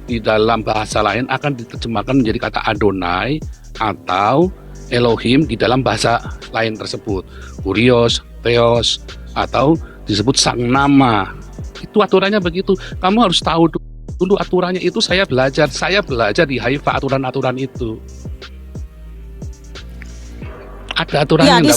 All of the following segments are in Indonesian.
di dalam bahasa lain akan diterjemahkan menjadi kata Adonai atau Elohim di dalam bahasa lain tersebut, Kurios, Theos, atau disebut sang nama. Itu aturannya begitu. Kamu harus tahu dulu aturannya itu. Saya belajar di Haifa aturan-aturan itu. Ada aturannya. Ya, di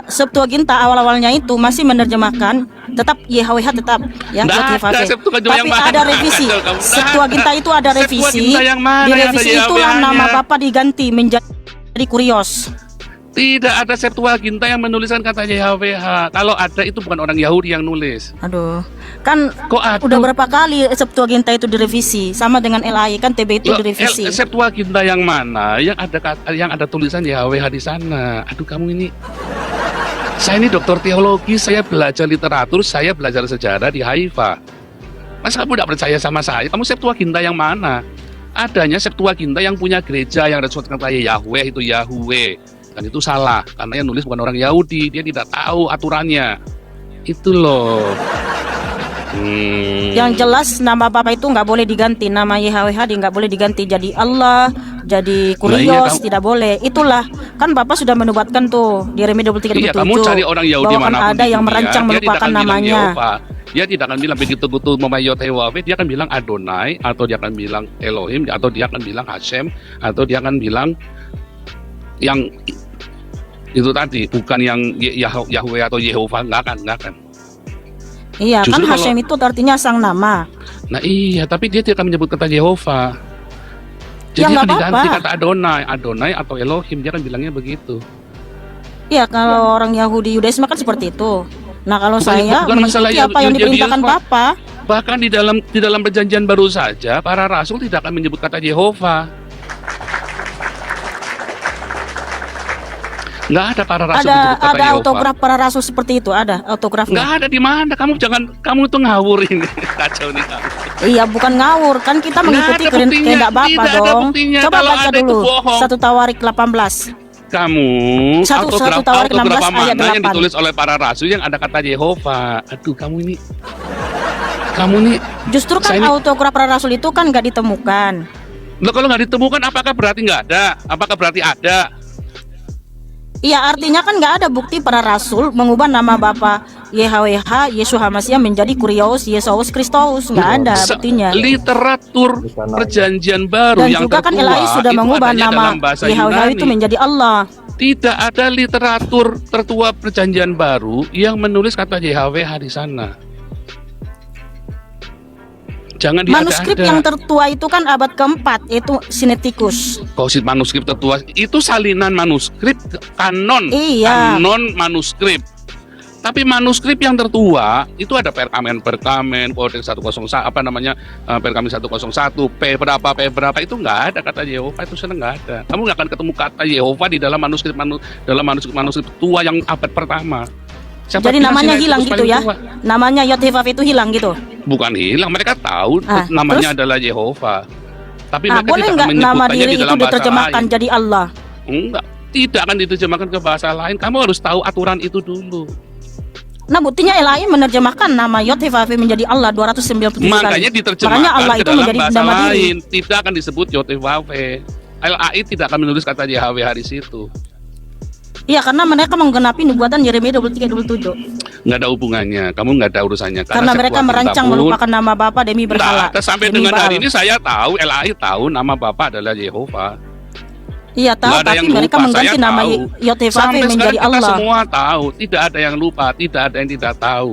Septuaginta awal-awalnya itu masih menerjemahkan tetap YHWH tetap ya. Tapi ada revisi. Septuaginta itu ada revisi. Di revisi itulah nama Bapa diganti menjadi Kurios. Tidak ada Septuaginta yang menuliskan kata YHWH. Kalau ada itu bukan orang Yahudi yang nulis. Aduh, kan udah berapa kali Septuaginta itu direvisi, sama dengan LAI kan TB itu direvisi. Septuaginta yang mana? Yang ada tulisan YHWH di sana. Aduh, kamu ini. Saya ini dokter teologi, saya belajar literatur, saya belajar sejarah di Haifa. Masa kamu tidak percaya sama saya? Kamu Septuaginta yang mana? Adanya Septuaginta yang punya gereja yang ada kata Yahweh itu Yahweh. Dan itu salah, karena yang nulis bukan orang Yahudi, dia tidak tahu aturannya. Itu loh. Yang jelas nama Bapa itu nggak boleh diganti, nama YHWH nggak boleh diganti jadi Allah, jadi Kurios, tidak boleh. Itulah kan Bapak sudah menubatkan tuh di Yeremia 23:27. Iya, kamu cari orang Yahudi bahwa kan ada yang merancang melupakan namanya. Dia tidak akan bilang begitu memayot Yahweh, dia akan bilang Adonai, atau dia akan bilang Elohim, atau dia akan bilang Hashem, atau dia akan bilang yang itu tadi, bukan yang Yahweh atau Yehova, nggak akan. Iya, justru kan Hashem itu artinya sang nama. Nah iya, tapi dia tidak akan menyebut kata Yehova. Jadi akan diganti kata Adonai atau Elohim, dia akan bilangnya begitu. Iya, kalau orang Yahudi Yudaisme kan seperti itu. Nah kalau saya mengikuti apa yang diperintahkan Bapa. Bahkan di dalam perjanjian baru saja para rasul tidak akan menyebut kata Yehova. Nggak ada para rasul ada autograf para rasul seperti itu, ada autografnya. Nggak ada. Di mana? Kamu tuh ngawur ini. Kacau nih kamu. Iya, bukan ngawur, kan kita mengikuti kehendak Bapa dong. Coba baca dulu 1 Tawarik 18. Kamu Satu Tawarik 16 ayat 8 yang ditulis oleh para rasul yang ada kata Yehova. Aduh, kamu nih justru kan autograf para rasul itu kan nggak ditemukan. Loh, kalau nggak ditemukan apakah berarti nggak ada? Apakah berarti ada? Iya, artinya kan nggak ada bukti para rasul mengubah nama Bapa YHWH Yesus HaMashiach menjadi Kurios Yesus Kristus, nggak ada buktinya. Literatur perjanjian baru dan yang juga kan LAI sudah mengubah nama YHWH itu menjadi Allah. Tidak ada literatur tertua perjanjian baru yang menulis kata YHWH di sana. Jangan manuskrip yang tertua itu kan abad keempat, itu Sinaiticus. Manuskrip tertua itu salinan manuskrip kanon. Iya. Kanon manuskrip. Tapi manuskrip yang tertua itu ada Perkamen, Codex 101, Perkamen 101, P berapa itu nggak ada kata Yehova, itu sana nggak ada. Kamu nggak akan ketemu kata Yehova di dalam manuskrip tua yang abad pertama. Jadi namanya hilang gitu ya? Namanya Yod-Heh-Vav itu hilang gitu? Bukan hilang, mereka tahu namanya adalah Yehova. Tapi mereka boleh tidak nggak nama diri itu diterjemahkan jadi Allah? Enggak, tidak akan diterjemahkan ke bahasa lain. Kamu harus tahu aturan itu dulu. Nah, buktinya LAI menerjemahkan nama Yod-Heh-Vav menjadi Allah 297 kali. Makanya diterjemahkan makanya Allah ke itu dalam menjadi bahasa nama diri. lain. Tidak akan disebut Yod-Heh-Vav. LAI tidak akan menulis kata YHWH di situ. Iya, karena mereka menggenapi nubuatan Yeremia 23:27. Nggak ada hubungannya, kamu nggak ada urusannya. Karena mereka merancang melupakan nama Bapa demi berhala. Sampai dengan hari ini saya tahu, LAI tahu nama Bapa adalah Yehova. Iya tahu, tapi mereka mengganti nama Yod-Heh-Vav menjadi Allah. Kita semua tahu, tidak ada yang lupa, tidak ada yang tidak tahu.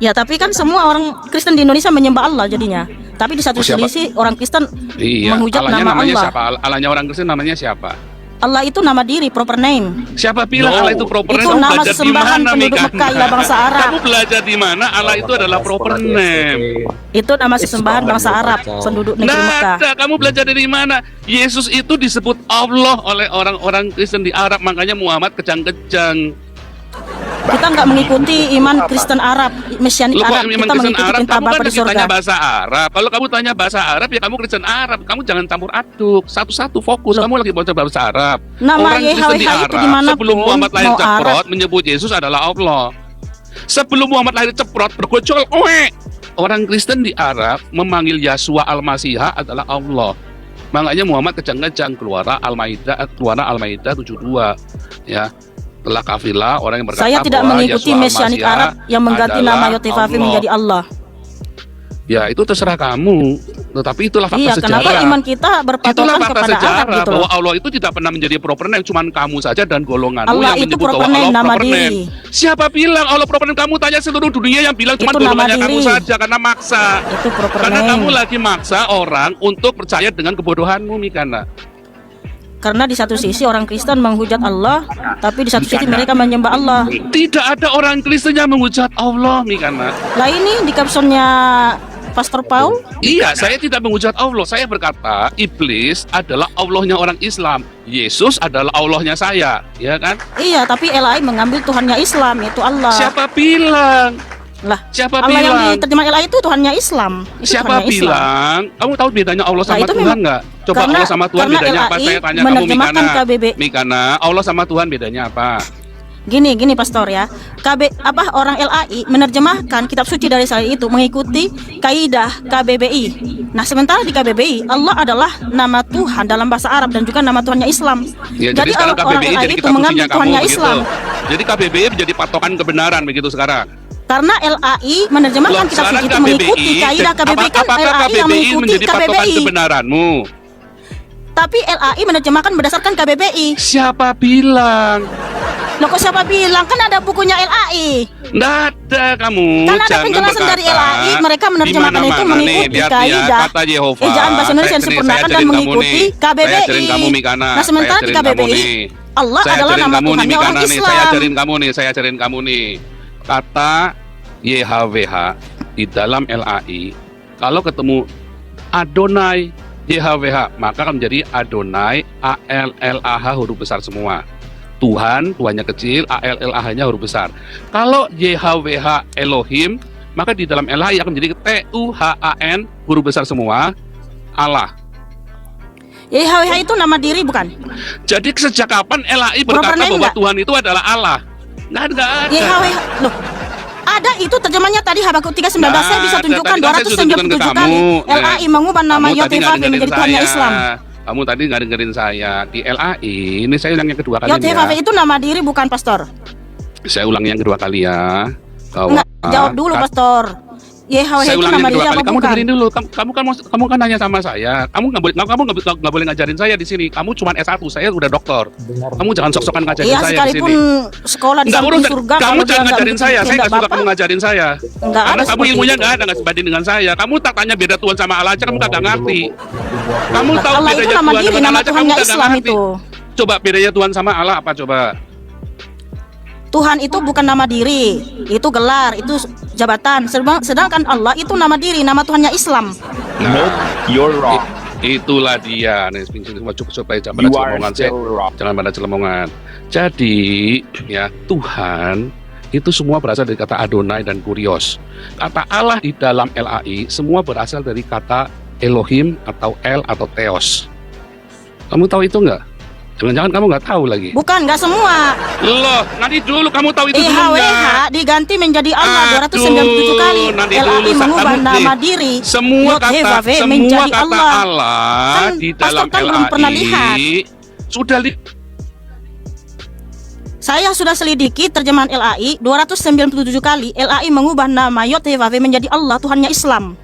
Ya, tapi kan semua orang Kristen di Indonesia menyembah Allah jadinya. Tapi di satu sisi orang Kristen menghujat nama Allah. Siapa? Allahnya orang Kristen namanya siapa? Allah itu nama diri, proper name. Siapa bilang Allah itu proper name? Itu nama sesembahan penduduk Mekah ya bangsa Arab. Kamu belajar di mana Allah itu adalah proper name? Itu nama sesembahan bangsa Arab, penduduk negeri Mekah. Nah, kamu belajar dari mana? Yesus itu disebut Allah oleh orang-orang Kristen di Arab, makanya Muhammad kejang-kejang. Kita nggak mengikuti iman Kristen Arab, Mesianik Arab. Kita mengikuti perintah Bapa di surga. Tanya bahasa Arab. Kalau kamu tanya bahasa Arab, ya kamu Kristen Arab. Kamu jangan campur aduk. Satu-satu fokus. Kamu lagi baca bahasa Arab. Nama orang Kristen di Arab sebelum Muhammad lahir ceprot menyebut Yesus adalah Allah. Sebelum Muhammad lahir ceprot bergojol, Orang Kristen di Arab memanggil Yahshua Al-Masihah adalah Allah. Makanya Muhammad kejang-kejang keluar Al-Maidah 72 ya. Telah kafilah orang yang berkata saya tidak bahwa mengikuti Yahshua mesianik Al-Masihah Arab yang mengganti nama Yotefafi menjadi Allah. Ya itu terserah kamu, tetapi itulah fakta Iya, sejarah. kenapa iman kita Itulah berpatokan fakta kepada sejarah Arab gitu bahwa loh. Allah itu tidak pernah menjadi properman, cuma kamu saja dan golonganmu Allah yang itu menyebut bahwa properman, Allah nama properman. diri. Siapa bilang Allah properman? Kamu tanya seluruh dunia yang bilang cuma Itu nama golongannya kamu diri. saja karena maksa. Itu properman. Karena kamu lagi maksa orang untuk percaya dengan kebodohanmu, Mikana. Karena di satu sisi orang Kristen menghujat Allah, tapi di satu sisi mereka menyembah Allah. Tidak ada orang Kristen yang menghujat Allah, Mikana. Lah ini di captionnya Pastor Paul. Iya, saya tidak menghujat Allah. Saya berkata, iblis adalah Allahnya orang Islam. Yesus adalah Allahnya saya, ya kan? Iya, tapi LAI mengambil Tuhannya Islam, yaitu Allah. Siapa bilang? Lah, Siapa Allah yang bilang? diterjemah LAI itu Tuhannya Islam. Itu Siapa Tuhannya Islam. bilang? Kamu tahu bedanya Allah sama itu Tuhan memang- nggak? Coba karena- Allah sama Tuhan karena bedanya apa? LAI Saya tanya kamu, menerjemahkan Mikana. KBB. Mikana, Allah sama Tuhan bedanya apa? Gini Pastor ya. Orang LAI menerjemahkan kitab suci dari saya itu mengikuti kaidah KBBI. Nah, sementara di KBBI Allah adalah nama Tuhan dalam bahasa Arab dan juga nama Tuhannya Islam. Ya, jadi sekarang orang KBBI LAI jadi itu kitab mengambil sucinya kamu Tuhannya begitu. Islam. Jadi KBBI menjadi patokan kebenaran begitu sekarang. Karena LAI menerjemahkan Loh, kitab suci sekarang itu mengikuti kaidah KBBI kan apakah LAI yang KBBI mengikuti menjadi patokan KBBI. kebenaranmu? Tapi LAI menerjemahkan berdasarkan KBBI. Siapa bilang? Loh kok siapa bilang? Kan ada bukunya LAI. Nggak ada kamu. Kan ada Jangan penjelasan dari berkata LAI, mereka menerjemahkan di itu mana-mana nih, mengikuti lihat kaidah kata Yehova. ejaan bahasa Indonesia yang Saya sempurnakan dan ajarin kamu mengikuti nih. KBBI. Saya ajarin kamu, Mikana. Nah, sementara Saya di ajarin kamu KBBI nih. Allah Saya adalah ajarin nama kamu nih, Tuhannya orang Mikana nih. Saya Islam. ajarin kamu nih. Kata YHWH di dalam LAI, kalau ketemu Adonai YHWH, maka akan menjadi Adonai ALLAH huruf besar semua. Tuhan, Tuhannya kecil, ALLAH-nya huruf besar. Kalau YHWH Elohim, maka di dalam LAI akan menjadi TUHAN huruf besar semua, Allah. YHWH itu nama diri bukan? Jadi sejak kapan LAI berkata Proper name bahwa nggak? Tuhan itu adalah Allah? Nggak ada. YHWH loh. Ada itu terjemahnya tadi Habakuk 3:19 saya bisa Nah, tunjukkan tadi kan saya sudah tunjukkan ke 297 kali kamu. LAI mengubah nama Kamu tadi nggak Yotefafi dengerin menjadi Tuhannya saya. Islam. Kamu tadi nggak dengerin saya. Di LAI, ini saya ulang yang kedua kali Yotefafi ya. itu nama diri bukan Pastor. Saya ulang yang kedua kali ya. Enggak, jawab dulu Pastor. YHWH Saya itu ulang nama yang diri kedua apa kali. Kamu bukan? dengerin dulu. Kamu kan nanya sama saya. Kamu nggak boleh ngajarin saya di sini. Kamu cuma S1, saya udah doktor. Kamu jangan sok-sokan ngajarin Iya saya di sekalipun sini. sekolah di Nggak samping urusan. surga Kamu kalau dia jangan nggak ngajarin saya. Saya bikin nggak suka Bapak, kamu ngajarin saya. Nggak Karena ada kamu seperti ilmunya itu. nggak ada, nggak sebanding dengan saya. Kamu tak tanya beda Tuhan sama Allah aja, kamu kagak ngerti. Kamu tahu Allah itu bedanya nama Tuhan diri, dengan nama Allah aja, kamu Tuhannya kagak Islam ngerti. itu. Coba bedanya Tuhan sama Allah apa coba? Tuhan itu bukan nama diri, itu gelar, itu jabatan. Sedangkan Allah itu nama diri, nama Tuhannya Islam. Nope, you're wrong. Itulah dia. Nih, cukup supaya jangan You pada are celemongan. still wrong. Jangan pada celemongan. Jadi, ya Tuhan itu semua berasal dari kata Adonai dan Kurios. Kata Allah di dalam LAI semua berasal dari kata Elohim atau El atau Theos. Kamu tahu itu enggak? Jangan-jangan kamu nggak tahu lagi. Bukan, nggak semua. Loh, nanti dulu kamu tahu itu dulu IHWH nggak? diganti menjadi Allah Aduh, 297 kali. nanti LAI dulu, mengubah kamu nama nih, diri. Semua kata Yod-Heh-Vav-He semua menjadi kata Allah. Allah Kan di Pastor dalam kan belum pernah lihat. LAI sudah Saya sudah selidiki terjemahan LAI 297 kali. LAI mengubah nama Yod-Heh-Vav-He menjadi Allah, Tuhannya Islam.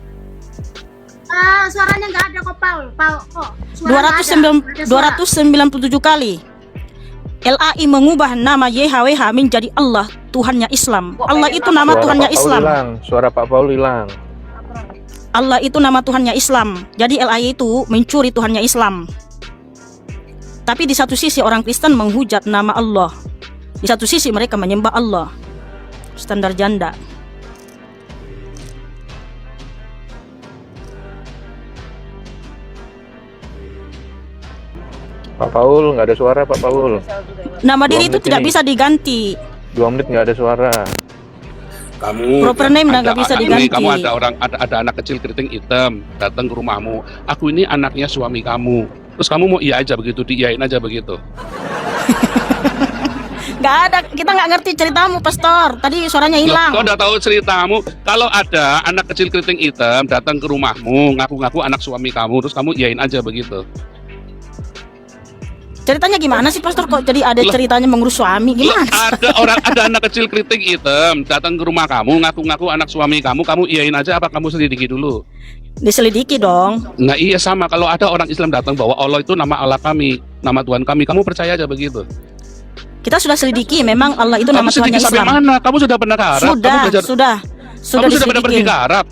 Suaranya nggak ada kok, Paul. Kok suara nggak ada. 297 kali. LAI mengubah nama YHWH menjadi Allah, Tuhannya Islam. Allah itu nama Tuhannya Islam. Suara Pak Paul hilang. Allah itu nama Tuhannya Islam. Jadi LAI itu mencuri Tuhannya Islam. Tapi di satu sisi orang Kristen menghujat nama Allah. Di satu sisi mereka menyembah Allah. Standar janda. Pak Paul, nggak ada suara Pak Paul. Nama diri itu menit tidak ini. bisa diganti. 2 menit nggak ada suara. kamu Proper name udah nggak bisa diganti. kamu ada anak kecil keriting hitam datang ke rumahmu. Aku ini anaknya suami kamu. Terus kamu mau iya aja begitu, diiyain aja begitu. Nggak ada, kita nggak ngerti ceritamu, Pastor. Tadi suaranya hilang. Kau udah tahu ceritamu. Kalau ada anak kecil keriting hitam datang ke rumahmu, ngaku-ngaku anak suami kamu, terus kamu iyain aja begitu. Ceritanya gimana sih, Pastor? Kok jadi ada ceritanya mengurus suami? Gimana? Ada anak kecil keriting hitam datang ke rumah kamu, ngaku-ngaku anak suami kamu iyain aja apa kamu selidiki dulu? Diselidiki dong. Nah iya sama, kalau ada orang Islam datang bahwa Allah itu nama Allah kami, nama Tuhan kami, kamu percaya aja begitu? Kita sudah selidiki, memang Allah itu nama Kamu Tuhannya selidiki sampai Islam. mana? Kamu sudah pernah ke Arab? Sudah Kamu sudah pernah pergi diselidiki. ke Arab?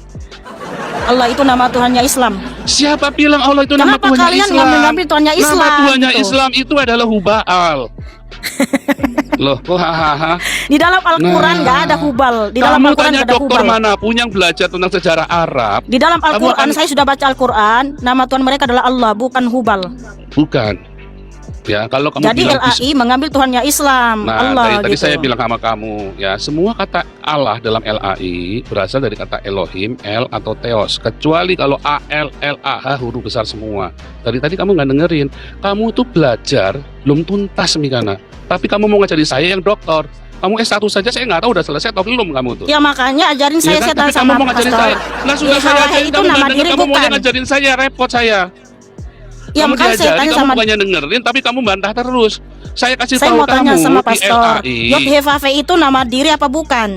Allah itu nama Tuhannya Islam. Siapa bilang Allah itu nama Kenapa Tuhannya kalian Islam? ngambil Tuhannya Islam? Nama Tuhannya gitu? Islam itu adalah Hubal. Loh, kok hahaha? Di dalam Al-Quran nggak ada Hubal. Di dalam Kamu Al-Quran tanya nggak ada dokter Hubal. manapun yang belajar tentang sejarah Arab. Di dalam Al-Quran, akan- saya sudah baca Al-Quran. Nama Tuhan mereka adalah Allah, bukan Hubal. Bukan. Ya, kalau kamu Jadi bilang LAI mengambil Tuhannya Islam, Nah, Allah tadi gitu. saya bilang sama kamu, ya semua kata Allah dalam LAI berasal dari kata Elohim, El atau Theos. Kecuali kalau ALLAH huruf besar semua. Tadi kamu nggak dengerin. Kamu tuh belajar belum tuntas Mikana. Tapi kamu mau ngajari saya yang dokter. Kamu S1 saja saya nggak tahu udah selesai atau belum kamu tuh. Ya makanya ajarin saya Ya kan? setan Tapi sama kamu mau ngajarin Pastor. saya. Nah sudah Ya, saya Allah ajarin itu kamu nama nggak denger, diri kamu mau bukan. ngajarin saya, repot saya. Ya Kamu makanya saya diajari, tanya kamu sama bukannya dengerin, tapi kamu bantah terus. Saya kasih saya tahu mau tanya kamu sama di Pastor. LAI. Yod-Heh-Vav-He itu nama diri apa bukan?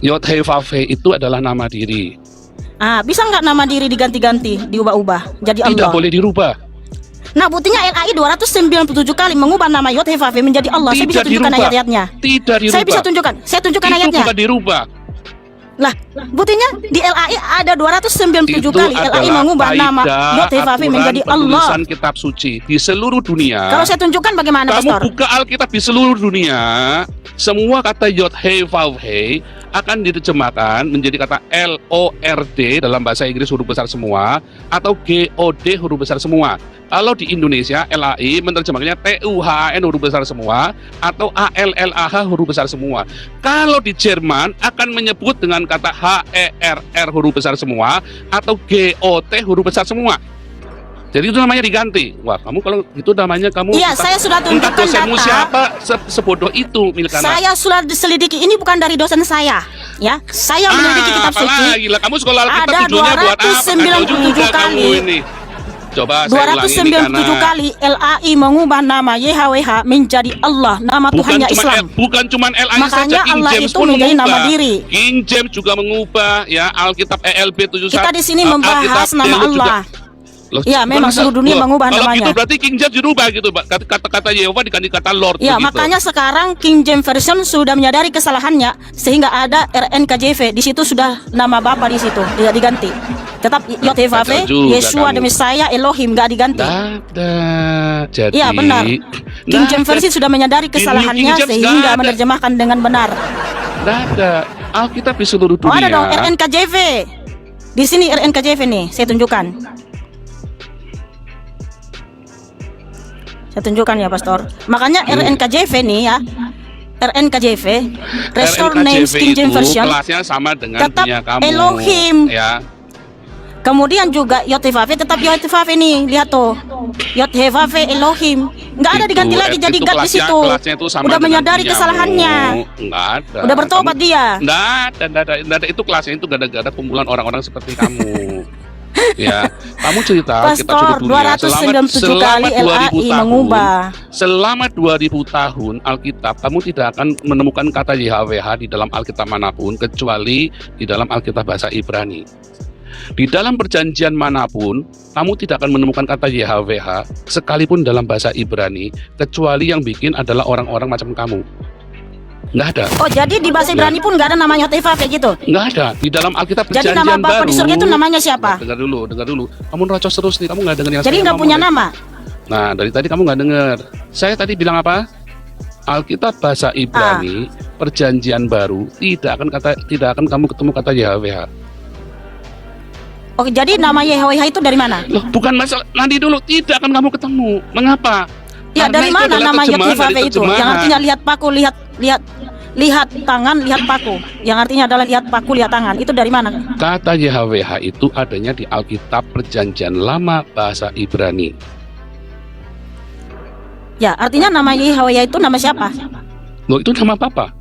Yod-Heh-Vav-He itu adalah nama diri. Ah, bisa nggak nama diri diganti-ganti, diubah-ubah jadi Tidak Allah? boleh dirubah. Nah, buktinya LAI 297 kali mengubah nama Yod-Heh-Vav-He menjadi Allah. Saya bisa Tidak tunjukkan dirubah. ayat-ayatnya. Tidak dirubah. Saya bisa tunjukkan. Saya tunjukkan Itu ayatnya. bukan dirubah. Lah, buktinya di LAI ada 297 Itu kali LAI adalah mengubah nama kaidah Yod-Heh-Vav-He aturan menjadi Allah. penulisan kitab suci di seluruh dunia. Kalau saya tunjukkan bagaimana, Kamu Pastor? buka Alkitab di seluruh dunia, semua kata Yod-Heh-Vav-He akan diterjemahkan menjadi kata LORD dalam bahasa Inggris huruf besar semua atau GOD huruf besar semua. Kalau di Indonesia LAI menerjemahkannya TUHAN huruf besar semua atau ALLAH huruf besar semua. Kalau di Jerman akan menyebut dengan kata HERR huruf besar semua atau GOT huruf besar semua. Jadi itu namanya diganti. Wah, kamu kalau itu namanya kamu. Iya, saya sudah entah tunjukkan dosenmu data. siapa sebodoh itu Milkana. Saya sudah diselidiki, ini bukan dari dosen saya, ya. Saya menyelidiki kitab suci. Gila, kamu sekolah Alkitab Ada tujuannya buat apa? 297 Tahu juga kamu kali. ini. Coba saya ulangi 297 kali LAI mengubah nama YHWH menjadi Allah, nama Tuhannya Islam. Bukan cuma LAI Makanya saja, King Allah James itu pun menjadi mengubah. nama diri. King James juga mengubah ya Alkitab ELB 71. Kita di sini membahas nama Allah. Ya, memang seluruh dunia mengubah kalau namanya. Kalau gitu berarti King James dirubah gitu, Pak. Kata-kata Yehova diganti kata Lord Ya, begitu. makanya sekarang King James Version sudah menyadari kesalahannya sehingga ada RNKJV. Di situ sudah nama Bapa di situ tidak diganti. Tetap Yod-Heh-Vav-He, Kacau juga Yeshua kamu. demi saya Elohim nggak diganti. Ada. Jadi Iya, benar. King James Version sudah menyadari kesalahannya King James sehingga nggak ada. menerjemahkan dengan benar. Nggak ada. Alkitab di seluruh Oh, dunia. ada dong RNKJV. Di sini RNKJV nih, saya tunjukkan. Saya tunjukkan ya, Pastor. Makanya RNKJV nih ya. RNKJV, Restore Names King James Version. Kelasnya sama dengan tetap punya kamu. Elohim. Ya. Kemudian juga Yod-Heh-Vav-He tetap Yod-Heh-Vav-He nih, lihat tuh. Yod-Heh-Vav-He Elohim. Nggak ada diganti lagi jadi God di situ. Kelasnya itu sama Udah dengan menyadari punyamu. kesalahannya. Nggak ada. Udah bertobat dia. Nggak ada. Itu kelasnya itu nggak ada kumpulan orang-orang seperti kamu. Ya, kamu cerita kita Pastor, sudah dunia 297 kali LAI mengubah. Selama 2000 tahun Alkitab kamu tidak akan menemukan kata YHWH di dalam Alkitab manapun kecuali di dalam Alkitab bahasa Ibrani. Di dalam perjanjian manapun kamu tidak akan menemukan kata YHWH sekalipun dalam bahasa Ibrani kecuali yang bikin adalah orang-orang macam kamu. Nggak ada. Oh, jadi di bahasa Ibrani pun nggak ada nama Yod-Heh-Vav-He gitu. Nggak ada. Di dalam Alkitab Jadi perjanjian nama Bapa baru. di surga itu namanya siapa? Dengar dulu. Kamu nerocos terus nih. Kamu nggak dengar yang Jadi saya nggak ngomong punya nih. nama. Nah, dari tadi kamu nggak dengar. Saya tadi bilang apa? Alkitab bahasa Ibrani perjanjian baru tidak akan kamu ketemu kata YHWH. Oke, jadi nama YHWH itu dari mana? Loh, bukan masalah nanti dulu, tidak akan kamu ketemu. Mengapa? Ya, Karena dari itu mana adalah nama terjemahan Yod-Heh-Vav-He dari itu? Yang terjemahan. artinya lihat paku, lihat tangan, lihat paku. Yang artinya adalah lihat paku, lihat tangan. Itu dari mana? Kata YHWH itu adanya di Alkitab perjanjian lama bahasa Ibrani. Ya, artinya nama Yahweh itu nama siapa? Loh, itu nama Papa.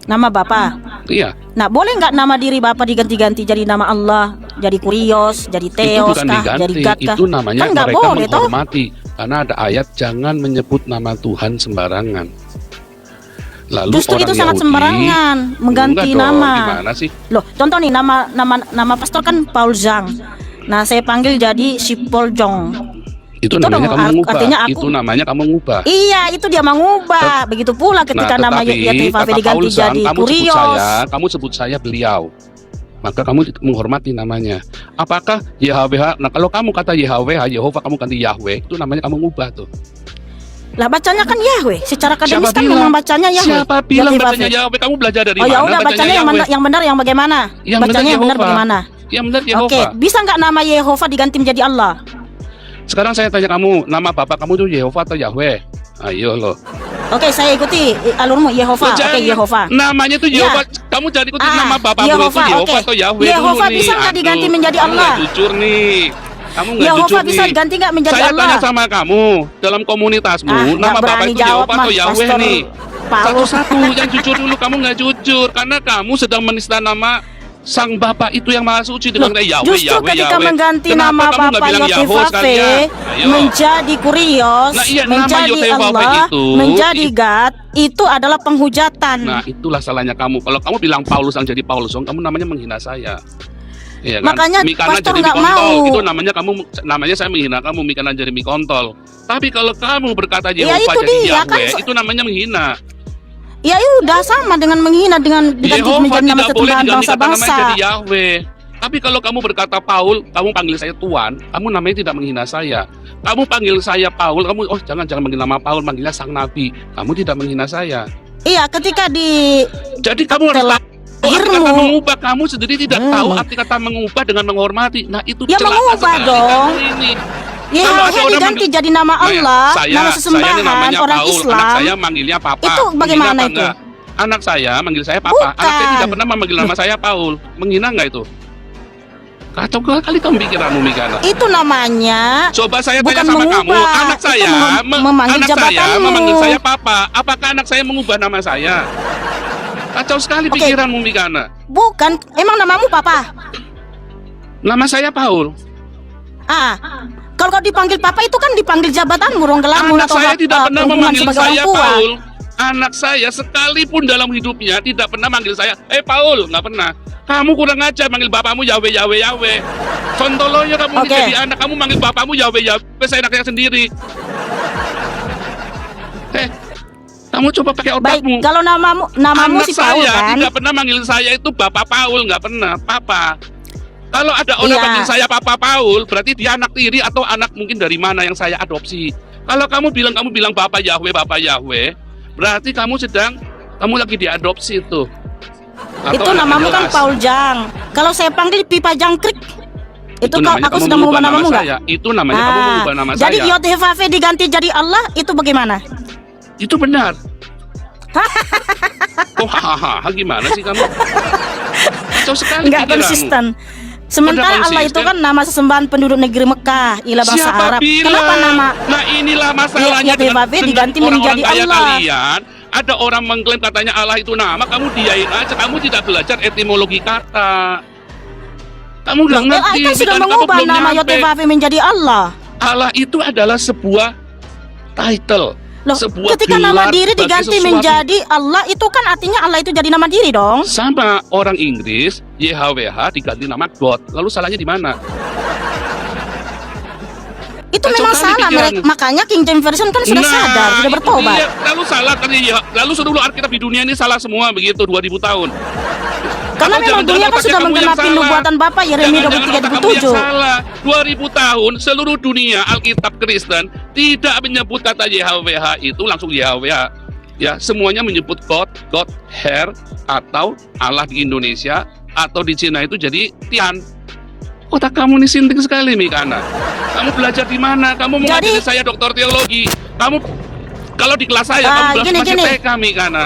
Nama Bapak. Iya. Nah, boleh nggak nama diri Bapak diganti-ganti jadi nama Allah, jadi Kurios, jadi Itu Theos bukan kah, diganti, jadi God kah? itu namanya Kan nggak mereka boleh, toh? menghormati. Karena ada ayat jangan menyebut nama Tuhan sembarangan. Lalu Justru orang itu sangat Yahudi, sembarangan mengganti enggak dong, nama. Gimana sih? Loh, contoh nih nama pastor kan Paul Zhang. Nah, saya panggil jadi Sipol Jong. Itu Itu namanya dong, kamu ngubah. artinya aku- Itu namanya kamu ngubah. Iya, itu dia mengubah. Begitu pula ketika nama Yahweh kata diganti Paul Zhang, jadi kamu Kurios. sebut saya beliau. Maka kamu menghormati namanya. Apakah Yahweh? Nah, kalau kamu kata Yahweh, Yehova kamu ganti Yahweh, itu namanya kamu ngubah tuh. Lah bacanya kan Yahweh. Secara akademis Siapa kan bilang? memang bacanya Yahweh. Siapa bilang Yahweh. bacanya Yahweh? Kamu belajar dari Oh mana? ya udah, bacanya Yahweh? yang benar yang bagaimana? Yang benar Bacanya yang benar Yehova. bagaimana? Yang benar Yehova. Oke, bisa nggak nama Yehova diganti menjadi Allah? Sekarang saya tanya kamu, nama bapak kamu itu Yehova atau Yahweh? Ayo loh. Oke, saya ikuti alurmu Yehova. Loh, Oke, jangan. Yehova. Namanya itu Ya. Yehova. Kamu jangan ikutin nama bapakmu itu Yehova, Yehova oke. atau Yahweh Yehova dulu nih. bisa nggak diganti Aduh, menjadi kamu Allah? nggak jujur nih. Kamu nggak Yehova jujur bisa nih. diganti nggak menjadi Saya Allah? tanya sama kamu, dalam komunitasmu, Nggak nama bapak berani itu jawab, Yehova atau Mas, Yahweh Pastor nih? Paul. Satu-satu yang jujur dulu, kamu nggak jujur karena kamu sedang menista nama Sang Bapa itu yang Maha Suci dengan Loh, Yahweh, justru Yahweh, ketika Yahweh. mengganti Kenapa nama kamu nggak Bapak bilang Yahweh Yotevafe sekalian? Ayo. menjadi Kurios, Nah, iya, nama menjadi Yotevafe Allah, itu, menjadi God, itu adalah penghujatan. Nah, itulah salahnya kamu. Kalau kamu bilang Paulus yang jadi Paulus, kamu namanya menghina saya. Iya kan? Makanya Mikana pastor jadi nggak Mikontol. mau. Itu namanya saya menghina kamu, Mikana jadi Mikontol. Tapi kalau kamu berkata Ya, Yehova itu jadi dia, kan, Yahweh, itu namanya menghina. Ya udah sama dengan menghina dengan diganti Yehova menjadi nama tidak boleh sesembahan diganti kata namanya bangsa-bangsa. jadi Yahweh. Tapi kalau kamu berkata Paul, kamu panggil saya Tuan, kamu namanya tidak menghina saya. Kamu panggil saya Paul, kamu jangan manggil nama Paul, manggilnya Sang Nabi. Kamu tidak menghina saya. Iya, ketika di Jadi kamu harus tahu arti kata lahirmu. mengubah. Kamu sendiri tidak tahu arti kata mengubah dengan menghormati. Nah, itu Ya, celaka mengubah sekali dong. kamu ini. Yahweh Kalau ada orang diganti manggil- jadi nama Allah, saya nama ini sesembahan namanya orang Paul, Islam. anak saya manggilnya Papa. Itu Menghina bagaimana apa itu? enggak? Anak saya manggil saya Papa. Anak saya Bukan. tidak pernah memanggil nama saya Paul. Menghina enggak itu? Kacau kali kamu pikiranmu, Mikana. Itu namanya Coba saya bukan tanya sama kamu, mengubah. anak Itu saya memanggil anak saya jabatanmu. memanggil saya Papa. Apakah anak saya mengubah nama saya? Kacau sekali Oke. pikiranmu, Mikana. bukan. Emang namamu Papa? Nama saya Paul. Kalau kau dipanggil Papa itu kan dipanggil jabatanmu, rong gelarmu Anak atau saya tidak pernah hubungan memanggil sebagai orang saya tua. Paul. Anak saya sekalipun dalam hidupnya tidak pernah manggil saya, Paul, nggak pernah. Kamu kurang ajar manggil bapakmu Yahweh, Yahweh, Yahweh. Sontolonya kamu Oke. jadi anak, kamu manggil bapakmu Yahweh, Yahweh, saya anaknya sendiri. Kamu coba pakai Baik, otakmu. kalau namamu Anak si Paul saya kan? tidak pernah manggil saya itu Bapak Paul, nggak pernah, Papa. Kalau ada orang Iya. panggil saya Papa Paul, berarti dia anak tiri atau anak mungkin dari mana yang saya adopsi. Kalau kamu bilang Bapak Yahweh, berarti kamu lagi diadopsi itu. Atau Itu anak namamu kan jelas. Paul Jang. Kalau saya panggil Pipa Jangkrik, itu namanya aku kamu sudah mengubah nama namamu nggak? saya. Itu namanya kamu mengubah nama Jadi saya. Yotevafe diganti jadi Allah, itu bagaimana? Itu benar. Hahaha, gimana sih kamu? Kacau sekali Nggak pikiranmu. konsisten. Sementara Udah Allah itu konsisten. kan nama sesembahan penduduk negeri Mekah, ialah bangsa Siapa Arab. bilang? Kenapa nama Nah, inilah masalahnya Yotevafe dengan diganti orang-orang menjadi kaya Allah? kalian. Ada orang mengklaim katanya Allah itu nama, kamu diain aja. Kamu tidak belajar etimologi kata. Kamu nggak Allah ngerti. kan sudah pikiran kamu mengubah belum nama nyampe. Yotevafe menjadi Allah. Allah itu adalah sebuah title. Loh, Sebuah ketika nama gelar diri bagi diganti sesuatu. menjadi Allah, itu kan artinya Allah itu jadi nama diri dong. Sama orang Inggris, YHWH diganti nama God. Lalu salahnya di mana? Itu Kacau memang kali salah pikiranmu. mereka. Makanya King James Version kan sudah sadar, sudah itu bertobat. dia. Lalu salah kan ya. Lalu seluruh Alkitab di dunia ini salah semua begitu 2000 tahun. Karena Atau memang jangan-jangan dunia kan otaknya sudah kamu yang menggenapi salah. nubuatan Bapak Yeremia Jangan-jangan otak kamu yang 23:27. salah. 2000 tahun seluruh dunia Alkitab Kristen tidak menyebut kata YHWH itu langsung YHWH. Ya, semuanya menyebut God, God, Her atau Allah di Indonesia atau di Cina itu jadi Tian. Otak kamu ini sinting sekali, Mikana. Kamu belajar di mana? Kamu mau Jadi- ngajari saya doktor teologi. Kamu kalau di kelas saya kamu gini, masih gini. TK, Mikana.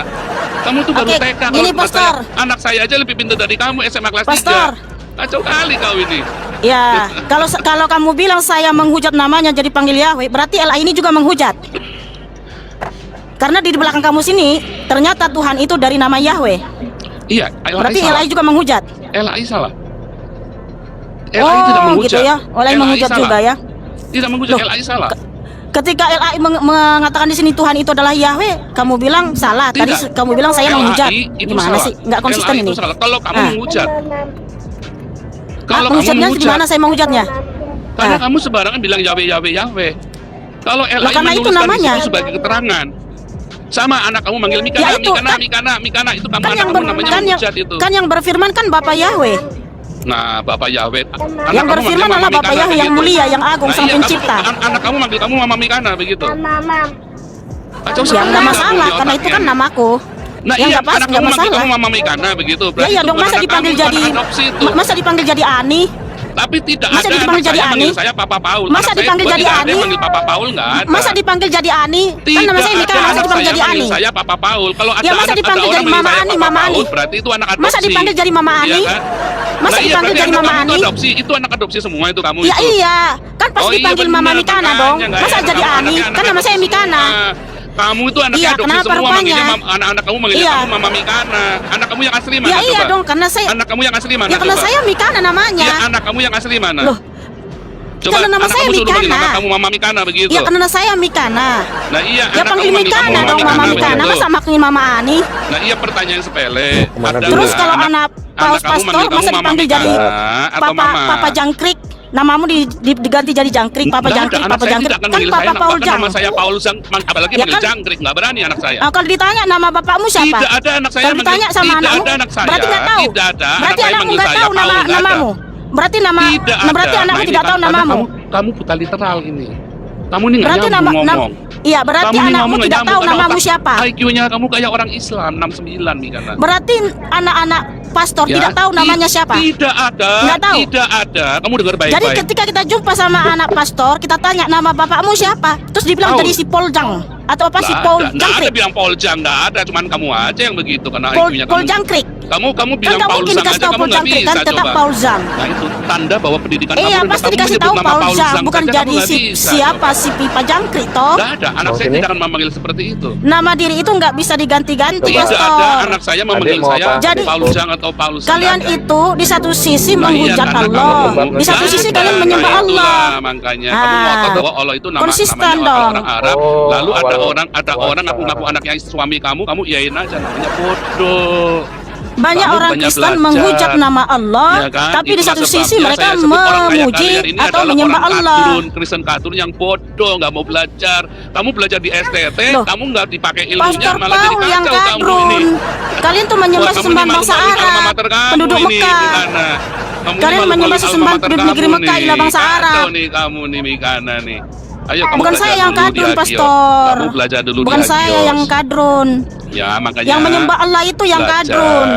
Kamu tuh baru Oke, TK. gini, Kalau kelas Pastor. saya- anak saya aja lebih pintar dari kamu SMA kelas Pastor. 3. Kacau kali kau ini. Ya, kalau kamu bilang saya menghujat namanya jadi panggil Yahweh, berarti Allah ini juga menghujat. Karena di belakang kamu sini ternyata Tuhan itu dari nama Yahweh. Iya, Berarti LAI juga menghujat. LAI salah. LAI tidak menghujat. Gitu ya. LAI menghujat salah. juga ya. Tidak menghujat, LAI salah. Ketika LAI mengatakan di sini Tuhan itu adalah Yahweh, kamu bilang salah. Tadi Tidak. kamu bilang saya menghujat. salah. Gimana sih? Nggak konsisten LAI ini. Itu salah. Kalau kamu menghujat. Kalau kamu menghujatnya menghujat. gimana saya menghujatnya? Karena kamu sembarangan bilang Yahweh, Yahweh, Yahweh. Kalau LAI karena itu menuliskan namanya. di situ sebagai keterangan. Sama anak kamu manggil Mikana, Ya, itu, Mikana, itu kamu Kan anak yang, kamu namanya menghujat itu. kan yang berfirman kan Bapak Yahweh. Nah, Bapak Yahweh. Yang berfirman adalah Bapak Yahweh yang mulia, yang agung, sang pencipta. Anak kamu manggil kamu Mama Mikana begitu. Mama. Ya nggak masalah, karena itu kan namaku. Nah, yang iya, nggak pas, anak nggak kamu manggil masalah. kamu Mama Mikana begitu. Ya iya itu dong, bukan masa anak dipanggil kamu, jadi bukan adopsi itu. masa dipanggil jadi Ani? Tapi tidak Masa ada dipanggil anak jadi saya Ani? manggil saya Papa Paul. Masa Anak dipanggil saya jadi tidak ada yang Ani? manggil Papa Paul, nggak ada. Masa dipanggil jadi Ani? Kan nama saya Mikana, masa dipanggil jadi Ani? Saya Papa Paul. Kalau ada Ya, masa anak, dipanggil ada jadi orang Mama manggil saya Ani, Papa Mama Paul, Ani. berarti itu anak adopsi. Masa dipanggil jadi Mama Iya Ani? kan? Masa Nah, iya, dipanggil berarti jadi anak Mama kamu itu Ani? adopsi, itu anak adopsi semua itu kamu Ya itu. iya, kan pas Oh, iya, dipanggil benar, Mama Mikana makanya dong. nggak Masa enak, jadi kamu Ani? anaknya Kan nama anak saya adopsi Mikana. semua. Kamu itu anaknya Iya, adopsi kenapa semua, rupanya? manggilnya anak-anak kamu manggilnya Iya. kamu Mama Mikana. Anak kamu yang asli mana Ya iya coba? dong, karena saya Anak kamu yang asli mana ya karena coba? saya Mikana namanya. Ya, anak kamu yang asli mana? Loh, Coba karena nama anak saya kamu suruh manggil Mikana. nama kamu Mama Mikana begitu. Ya karena saya Mikana. Nah iya, Ya anak panggil kamu manggil kamu Mikana dong, Mama Mikana. begitu. Masa makin Mama Ani? Nah iya, pertanyaan sepele. Kemana Ada dulu? Terus nggak kalau anak paus kamu pastor manggil kamu masa Mama dipanggil jadi Mikana atau Papa Mama? Papa Jangkrik? Namamu diganti jadi Jangkrik, Papa Nggak ada, Jangkrik, anak Papa saya Jangkrik. tidak akan Kan manggil Papa saya, Paul bahkan Jang. nama saya Paulus yang apalagi Ya manggil kan? Jangkrik, nggak berani anak saya. Kalau ditanya nama bapakmu siapa? Tidak ada anak saya Kalau ditanya manggil- sama tidak anakmu, ada anak saya. berarti nggak tahu. Tidak ada anak Berarti saya anakmu manggil nggak saya tahu Paul, nggak ada. namamu. Berarti Tidak berarti ada. anakmu Nah, ini tidak tahu karena namamu. Kamu buta literal ini. Kamu ini nggak Berarti nyambung ngomong. iya, berarti Kamu ini anakmu ngomong nggak tidak nyambung tahu karena namamu otak- siapa. IQ-nya kamu kayak orang Islam 69 Mikana. Berarti anak-anak pastor Ya, tidak tahu namanya siapa. Tidak ada. Nggak tahu. Tidak ada. Kamu dengar Jadi baik-baik. ketika kita jumpa sama anak pastor, kita tanya nama bapakmu siapa, terus dibilang Paul. jadi si Poljang atau apa si Nggak Paul ada, nggak ada Jangkrik. bilang Poljang, nggak ada, cuman kamu aja yang begitu karena IQ-nya Paul kamu. Jangkrik. Kamu Kan bilang nggak mungkin Paulzang dikasih aja, tahu kamu Paul nggak Jangkrik, bisa kan tetap coba. Paulzang. Nah itu tanda bahwa pendidikan Iya, kamu pasti kamu dikasih menyebut tahu nama Paulzang, bukan saja, jadi kamu nggak si bisa, siapa coba. si Pipa Jangkrik toh. Nggak ada, anak Mau saya sini? tidak akan memanggil seperti itu. Nama diri itu nggak bisa diganti-ganti, Coba. Tidak ada pastor. anak saya memanggil Adik mau saya apa? Jadi- Paulzang atau Paulus. Kalian itu di satu sisi Nah, iya, menghujat karena Allah, kamu- di satu Nggak sisi ada, kalian menyembah Nah, Allah. itulah makanya kamu Ah. ngotot bahwa Allah itu Konsisten namanya dong. orang Arab. Oh, Lalu ada awal- orang awal- ngaku anaknya suami kamu iyain aja, namanya bodoh. Banyak Kamu orang banyak Kristen belajar. menghujat nama Allah, Ya kan? tapi di Itulah satu sisi sebabnya mereka saya sebut orang kayak memuji kalian ini atau adalah menyembah orang Allah. kadrun, Kristen kadrun yang bodoh, nggak mau belajar. Kamu belajar di STT, Loh, kamu nggak dipakai ilmunya, Pastor malah jadi Paul yang kacau kamu ini. kadrun. Kalian tuh menyembah Wah, kamu sesembahan ini bangsa malu-maluin alma Arab, mater kamu penduduk ini, Mekah. Mikana. Kamu ini Kalian malu-maluin menyembah alma sesembahan mater penduduk negeri kamu Mekah, nih. ilah bangsa Kacau Arab. nih kamu nih Mikana nih. Ayo kamu Bukan belajar saya yang dulu di kadrun, Hagios. Pastor. Kamu belajar dulu Bukan di saya Hagios. yang kadrun. Ya makanya. Yang menyembah Allah itu yang kadrun.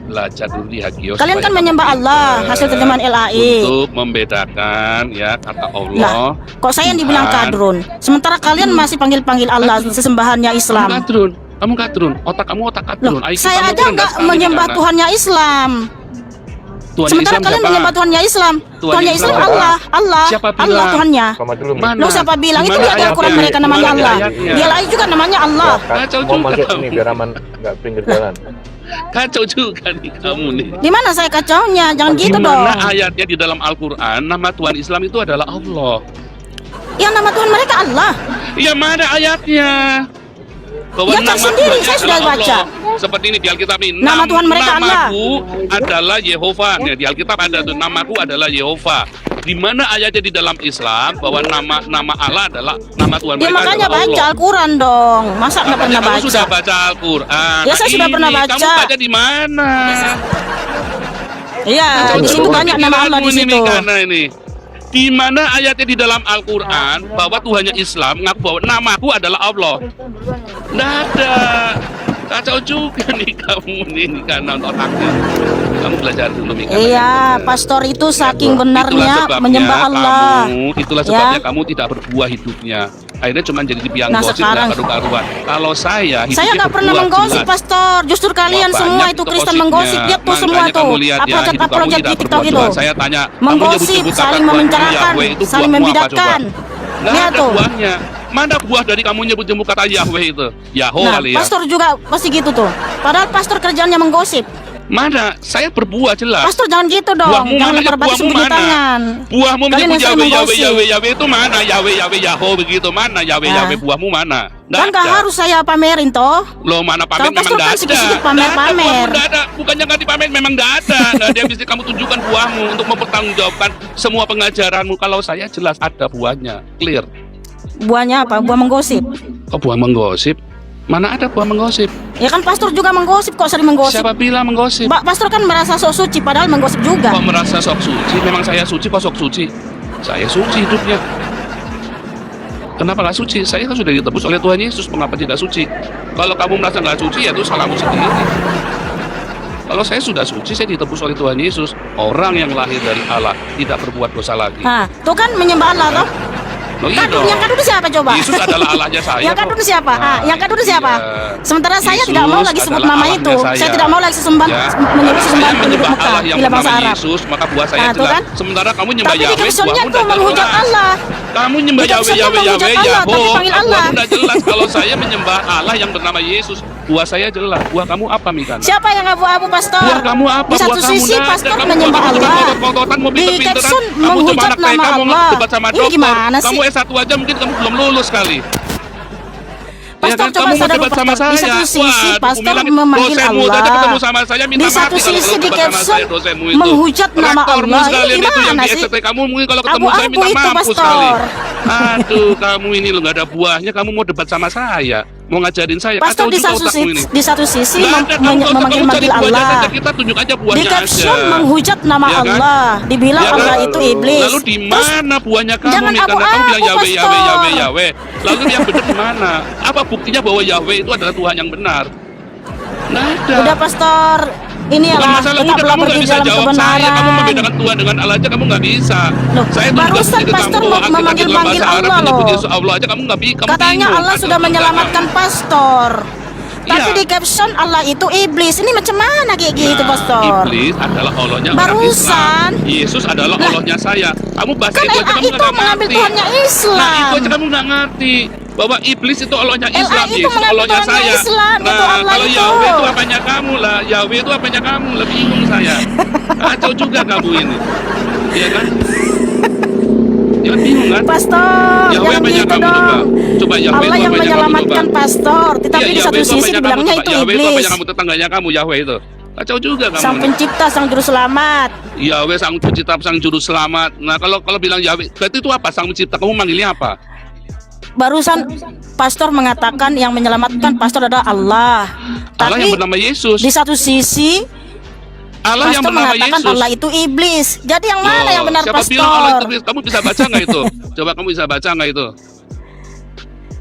Belajar dulu di Hagios. Kalian kan supaya menyembah kamu Allah, pintar hasil terjemahan LAI. untuk membedakan ya kata Allah. Lah, kok saya yang dibilang Tuhan. kadrun? Sementara kalian masih panggil-panggil Allah, sesembahannya Kamu Islam. kadrun. Kamu kadrun. Otak kamu otak kadrun. Loh, IQ saya kamu aja rendah nggak sekali, menyembah Mikana. Tuhannya Islam. Tuhannya Sementara Islam kalian siapa? menyembah Tuhannya Islam. Tuhannya Islam Islam Allah, Allah, Siapa Allah bilang? Tuhannya. Sama dulu, Mi. Mana? Lu siapa bilang? Itu Mana di Al-Quran ayatnya? mereka namanya Mana Allah. ayatnya? Dia lain juga namanya Allah. Kacau Mau juga masuk kamu. sini biar aman, nggak pinggir jalan. Kacau juga nih kamu nih. Di mana saya kacaunya? Jangan Di gitu dong. mana ayatnya di dalam Al-Quran nama Tuhan Islam itu adalah Allah? Yang nama Tuhan mereka Allah. Ya mana ayatnya? Bahwa Ya, cek sendiri, Tuhannya saya sudah adalah baca. Allah. Seperti ini di Alkitab ini. Nama Tuhan mereka Allah. Namaku adalah Yehova. Ya, di Alkitab ada tuh namaku adalah Yehova. Di mana ayatnya di dalam Islam bahwa nama Allah adalah nama Tuhan Ya mereka makanya adalah baca Allah. Al-Quran dong. Masa nggak Makanya pernah kamu baca? sudah baca Al-Quran. Ya, saya sudah pernah Ini, baca. Kamu baca di mana? Iya, Kacau di situ juga banyak nama Allah di pikiranmu ini, situ. Mikana ini. Di mana ayatnya di dalam Al-Quran bahwa Tuhannya Islam ngaku bahwa namaku adalah Allah? Nggak ada. Kacau juga nih kamu nih karena otaknya. Kamu belajar dulu Mikana. Iya, pastor itu saking Itulah benarnya sebabnya menyembah Allah. Itulah Ya. sebabnya kamu tidak berbuah hidupnya. Akhirnya cuma jadi biang Nah, gosip sekarang- nggak karu-karuan. Kalau saya Saya nggak pernah berbuah menggosip, jelas. pastor. Justru kalian Wah, semua banyak itu itu Kristen gosipnya. menggosip. Lihat tuh semua Makanya tuh. kamu lihat ya, hidup kamu Upload tidak di TikTok berbuat itu. dosa. Saya tanya, kamu Menggosip, nyebut-nyebut saling kata Tuhan membicarakan, Yahweh itu saling buahmu apa membidatkan. coba? Nggak Lihat ada tuh. buahnya. Mana buah dari kamu nyebut-nyebut kata Yahweh itu? Yahoo Nah, kali ya. pastor juga pasti gitu tuh. Padahal pastor kerjaannya menggosip. Mana? Saya berbuah jelas. Pastor jangan gitu dong. Buahmu Jangan mana? lempar batu Buahmu sembunyi mana? tangan. Buahmu Kalian menyebut yang sering Yahweh, Yahweh, menggosip. Yahweh, Yahweh itu mana? Yahweh, Yahweh, Yahoo begitu. Mana Yahweh, Nah. Yahweh, buahmu mana? Kan gak harus saya pamerin toh. Loh, mana pamer Kalau memang pastor nggak kan ada. sedikit-sedikit Nggak ada, pamer-pamer. buahmu nggak ada. Bukannya nggak dipamer, memang nggak ada. Nah, dia mesti kamu tunjukkan buahmu untuk mempertanggungjawabkan semua pengajaranmu. Kalau saya jelas ada buahnya, clear. Buahnya apa? Buah menggosip. Kok buah menggosip? Mana ada buah menggosip? Ya kan pastor juga menggosip, kok sering menggosip. Siapa bilang menggosip? Pastor kan merasa sok suci padahal menggosip juga. Kok merasa sok suci? Memang saya suci, kok sok suci? Saya suci hidupnya. Kenapa nggak suci? Saya kan sudah ditebus oleh Tuhan Yesus. Mengapa tidak suci? Kalau kamu merasa nggak suci, ya itu salahmu sendiri. Kalau saya sudah suci, saya ditebus oleh Tuhan Yesus. Orang yang lahir dari Allah tidak berbuat dosa lagi. Nah, tuh kan menyembah Allah toh. Oh, iya Kadun, dong. yang kadun siapa coba? Yesus adalah Allahnya saya. Yang kadun siapa? Yang kadun siapa? Iya. Sementara saya Yesus tidak mau lagi sebut adalah nama Allahnya itu. Saya tidak mau lagi Ya. menyebut sesembahan Saya penduduk menyembah Mekah Allah yang bila bahasa bernama Arab. Yesus, maka buah saya Nah, tuh jelas. kan? Sementara kamu nyembah Tapi di Yahweh, captionnya buahmu tuh tidak menghujat jelas. Allah. Kamu nyembah Di Yahweh, captionnya Yahweh, menghujat Yahweh, Allah, tapi Yahoo. panggil Maka Allah. buahmu tidak jelas. Kalau saya menyembah Allah yang bernama Yesus, buah saya jelas. Buah kamu apa, Mikana? Siapa yang abu-abu pastor? Buah kamu apa? Di satu Buah kamu sisi nggak ada. pastor Kamu menyembah cuma Allah. ngotot-ngototan, mau Di pinter-pinteran. caption Kamu cuma menghujat anak nama TK, mau Allah. debat sama Ini dokter. gimana sih? Kamu S1 aja mungkin kamu belum lulus kali. Pastor, coba kamu mau sadar debat pastor. sama Di saya. satu sisi Waduh, pastor bilang, memanggil dosenmu Allah. saja ketemu sama saya, minta Di satu mati kalau sisi di debat sama caption saya, dosenmu itu. menghujat nama Rektormu Allah. sekalian Ini itu yang gimana di sih? STT kamu mungkin kalau ketemu saya Abu-abu minta itu, mampus pastor. sekali. Aduh, kamu ini lo nggak ada buahnya, kamu mau debat sama saya, mau ngajarin saya. Pastor Kacau di juga satu otakmu ini. sisi, di satu sisi Nggak ada, kamu cari memanggil-manggil buahnya Allah. saja, kita tunjuk aja Di buahnya caption aja. menghujat nama Ya kan? Allah. Dibilang Ya kan? Allah itu iblis. Lalu di mana buahnya kamu, jangan Mikana? Kamu abu-abu, bilang Yahweh, Yahweh, pastor. Yahweh, Yahweh. Lalu yang benar di mana? Apa buktinya bahwa Yahweh itu adalah Tuhan yang benar? Nggak ada. Udah pastor, ini Bukan ya masalah udah, tetaplah kamu nggak pergi bisa dalam jawab saya. Kamu kebenaran. membedakan Tuhan dengan Allah aja kamu nggak bisa. Loh, Saya tuh juga barusan sedikit pastor kamu bawa memanggil-manggil dalam bahasa Arab Allah menyebut loh. Yesus Allah aja kamu nggak bisa. Katanya Allah sudah menyelamatkan pastor. Tapi Iya. di caption Allah itu iblis. Ini macam mana kayak gitu, Nah, pastor? Iblis adalah Allahnya orang Barusan. Islam. Yesus adalah Allahnya saya. Kamu bahasa Kan itu aja LA kamu itu nggak mengambil ngerti. Tuhannya Nah, Islam. itu aja kamu nggak ngerti. Bahwa iblis itu Allahnya LA Islam, itu Yesus mengambil Allahnya Tuhannya saya. Islam, itu Nah, Allah kalau itu. Yahweh itu apanya kamu lah? Yahweh itu apanya kamu? Lebih bingung saya. Kacau juga kamu ini. Iya kan? Jangan bingung kan? Pastor, Yahweh jangan apanya gitu kamu dong. coba? Coba Yahweh Allah itu yang apanya kamu menyelamatkan coba? pastor. Tetapi Iya, di Yahweh satu itu sisi apanya kamu dibilangnya coba? itu Yahweh itu iblis. apanya kamu tetangganya kamu? Yahweh itu. Kacau juga kamu. Sang ini. pencipta, sang juru selamat. Yahweh sang pencipta, sang juru selamat. Nah, kalau bilang Yahweh, berarti itu apa? Sang pencipta. Kamu manggilnya apa? Barusan pastor mengatakan yang menyelamatkan pastor adalah Allah. Allah Tapi yang bernama Yesus. di satu sisi Allah yang pastor bernama mengatakan Yesus. Allah itu iblis. Jadi yang mana Loh, yang benar, siapa bilang Allah itu pastor? iblis? Kamu bisa baca nggak itu? Coba kamu bisa baca nggak itu?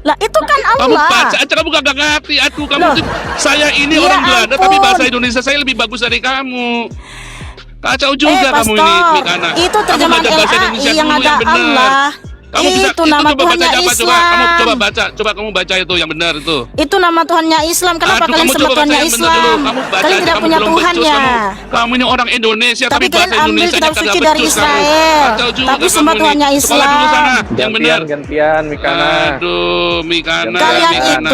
Lah itu kan Kamu Allah. baca aja, kamu gak ngerti. Aduh, kamu Loh. tuh- saya ini Ya orang Belanda, ampun. tapi bahasa Indonesia saya lebih bagus dari kamu. Kacau juga kamu ini, pastor, Mikana. itu Kamu terjemahan belajar bahasa LAI Indonesia yang dulu ada benar. Allah. Kamu bisa, Itu nama coba baca Tuhannya apa? Coba Islam. kamu coba baca, coba kamu baca itu yang benar itu. Itu nama Tuhannya Islam. Kenapa Aduh, kalian kamu sembah coba baca Tuhannya yang benar dulu. Islam? Kamu baca Kalian aja, tidak kamu punya belum Tuhan becus, ya. kamu ini orang Indonesia, Tapi tapi kalian bahasa ambil Indonesia kitab kagak suci becus dari kamu. Israel. Kacau juga Tapi kamu sembah ini. Tuhannya Sekolah dulu Islam. sana, yang benar. Gantian, Mikana. Aduh, Mikana. Kalian Mikana.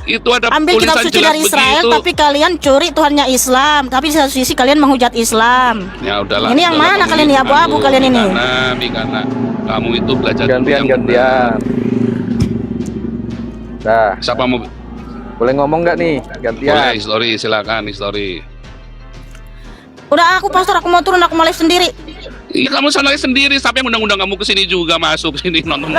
itu ada ambil kitab tulisan suci jelas dari Israel, begitu. tapi kalian curi Tuhannya Islam. Tapi di satu sisi kalian menghujat Islam. Ya udahlah. Ini yang udahlah, mana kamu kalian ini. nih, abu-abu Aduh, kalian ini? Mikana, kamu itu belajar dulu Gantian, yang benar. gantian. Dah, Siapa mau? boleh ngomong nggak nih? Gantian. Boleh, history, silakan history. Udah aku pastor, aku mau turun, aku mau live sendiri. Iya, kamu sana sendiri. Siapa yang undang-undang kamu ke sini juga masuk sini nonton.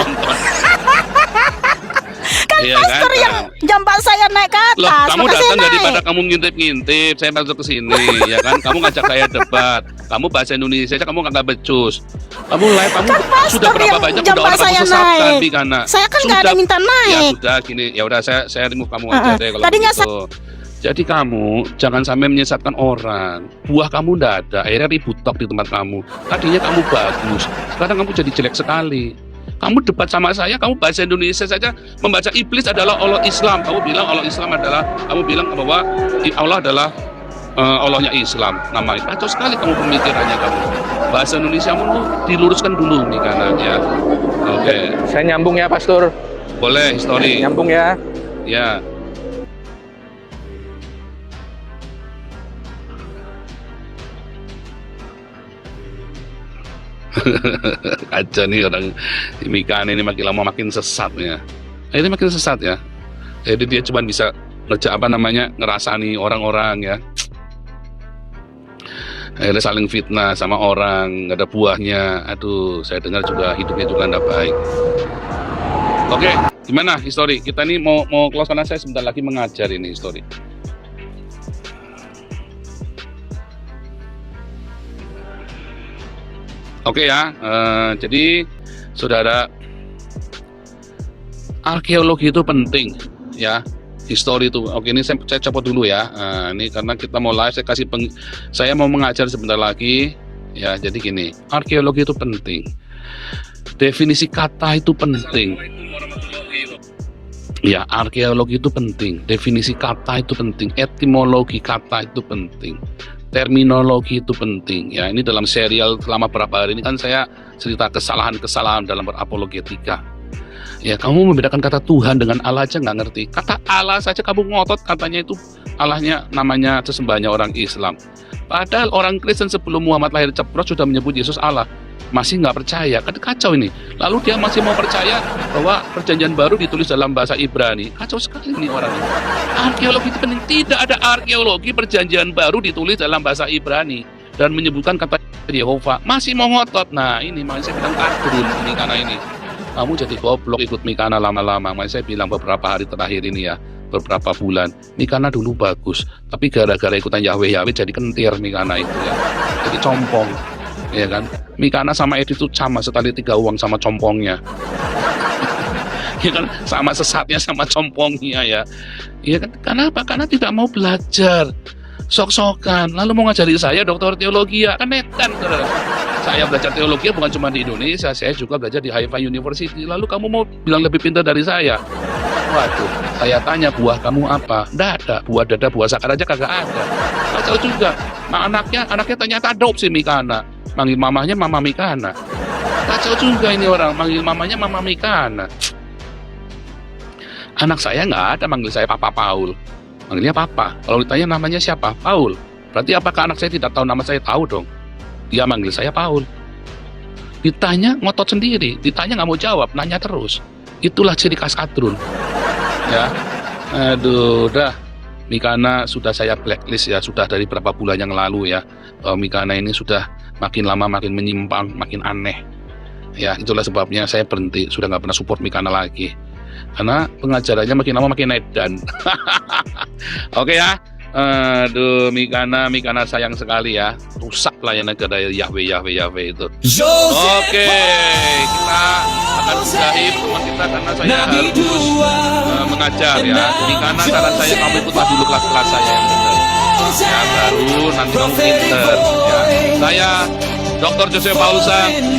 Kan Iya pastor kan? yang jambat saya naik ke Loh, atas, kamu maka saya datang naik. daripada kamu ngintip-ngintip, saya masuk ke sini, ya kan? Kamu ngajak saya debat, kamu bahasa Indonesia aja, kamu nggak becus. Kamu live, kamu Kan pastor sudah berapa yang banyak jambat udah orang saya kamu sesatkan, naik. Bikana. Saya kan nggak ada minta Ya naik. sudah, gini, ya udah saya remove kamu aja deh kalau Tadinya begitu. Jadi kamu jangan sampai menyesatkan orang. Buah kamu ndak ada, akhirnya ribut tok di tempat kamu. Tadinya kamu bagus, sekarang kamu jadi jelek sekali. Kamu debat sama saya, kamu bahasa Indonesia saja membaca iblis adalah Allah Islam. Kamu bilang Allah Islam adalah, kamu bilang bahwa Allah adalah Allahnya Islam. Namanya kacau sekali kamu pemikirannya kamu. Bahasa Indonesia mulu diluruskan dulu nih kanannya. Oke. Saya nyambung ya, Pastor. Boleh, history. Nyambung ya. Ya. Kacau nih orang Mikana ini, makin lama makin sesat ya. Ini makin sesat ya. Jadi dia cuma bisa ngerasani orang-orang ya. Akhirnya saling fitnah sama orang, nggak ada buahnya. Aduh, saya dengar juga hidupnya juga nggak baik. Oke, gimana history? Kita nih mau close karena saya sebentar lagi mengajar ini history. Oke ya, jadi saudara, arkeologi itu penting ya, history itu. Oke, ini saya copot dulu ya. Ini karena kita mau live, saya mau mengajar sebentar lagi ya. Jadi gini, arkeologi itu penting, definisi kata itu penting. Ya, arkeologi itu penting, definisi kata itu penting, etimologi kata itu penting, terminologi itu penting ya. Ini dalam serial selama berapa hari ini kan saya cerita kesalahan-kesalahan dalam berapologetika ya. Kamu membedakan kata Tuhan dengan Allah aja nggak ngerti. Kata Allah saja kamu ngotot katanya itu Allahnya, namanya sesembahnya orang Islam, padahal orang Kristen sebelum Muhammad lahir ceprot sudah menyebut Yesus Allah, masih nggak percaya. Kan kacau ini. Lalu dia masih mau percaya bahwa perjanjian baru ditulis dalam bahasa Ibrani. Kacau sekali ini orang ini. Arkeologi itu penting. Tidak ada arkeologi perjanjian baru ditulis dalam bahasa Ibrani dan menyebutkan kata Yehova, masih mau ngotot. Nah ini makanya saya bilang kadrun ini, karena ini kamu jadi goblok ikut Mikana lama-lama. Makanya saya bilang beberapa hari terakhir ini ya, beberapa bulan, Mikana dulu bagus, tapi gara-gara ikutan Yahweh jadi kentir Mikana itu ya, jadi compong ya kan. Mikana sama Edith itu sama, setali 3 uang sama compongnya ya kan, sama sesatnya sama compongnya ya. Ya kan, kenapa? Karena tidak mau belajar, sok-sokan, lalu mau ngajari saya doktor teologi ya, kan netan. Saya belajar teologi bukan cuma di Indonesia, saya juga belajar di Haifa University. Lalu kamu mau bilang lebih pintar dari saya? Waduh, saya tanya buah kamu apa? Nggak ada, buah dada, buah sakar aja kagak ada. Kacau juga. Nah, anaknya ternyata adopsi Mikana, manggil mamanya Mama Mikana. Kacau juga ini orang, manggil mamanya Mama Mikana. Anak saya nggak ada manggil saya Papa Paul, manggilnya Papa. Kalau ditanya namanya siapa? Paul. Berarti apakah anak saya tidak tahu nama saya? Tahu dong. Dia manggil saya Paul. Ditanya ngotot sendiri, ditanya nggak mau jawab, nanya terus. Itulah ciri khas kadrun. Ya, aduh, dah. Mikana sudah saya blacklist ya, sudah dari berapa bulan yang lalu ya. Mikana ini sudah makin lama makin menyimpang, makin aneh. Ya, itulah sebabnya saya berhenti, sudah nggak pernah support Mikana lagi. Karena pengajarannya makin lama makin edan. Oke ya. Aduh, Mikana sayang sekali ya, rusak pelayanan negara Yahweh itu. Oke, kita akan sudahi pertemuan kita karena saya harus mengajar ya. Mikana, karena saya, kamu ikutlah dulu kelas-kelas saya yang benar ya, baru nanti kamu pinter ya. Saya Dr. Joseph Paulus,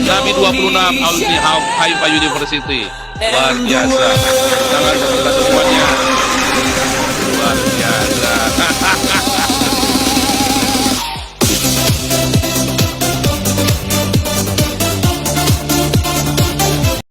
Nabi 26, alumni Haifa University, luar biasa. Sangat semoga semuanya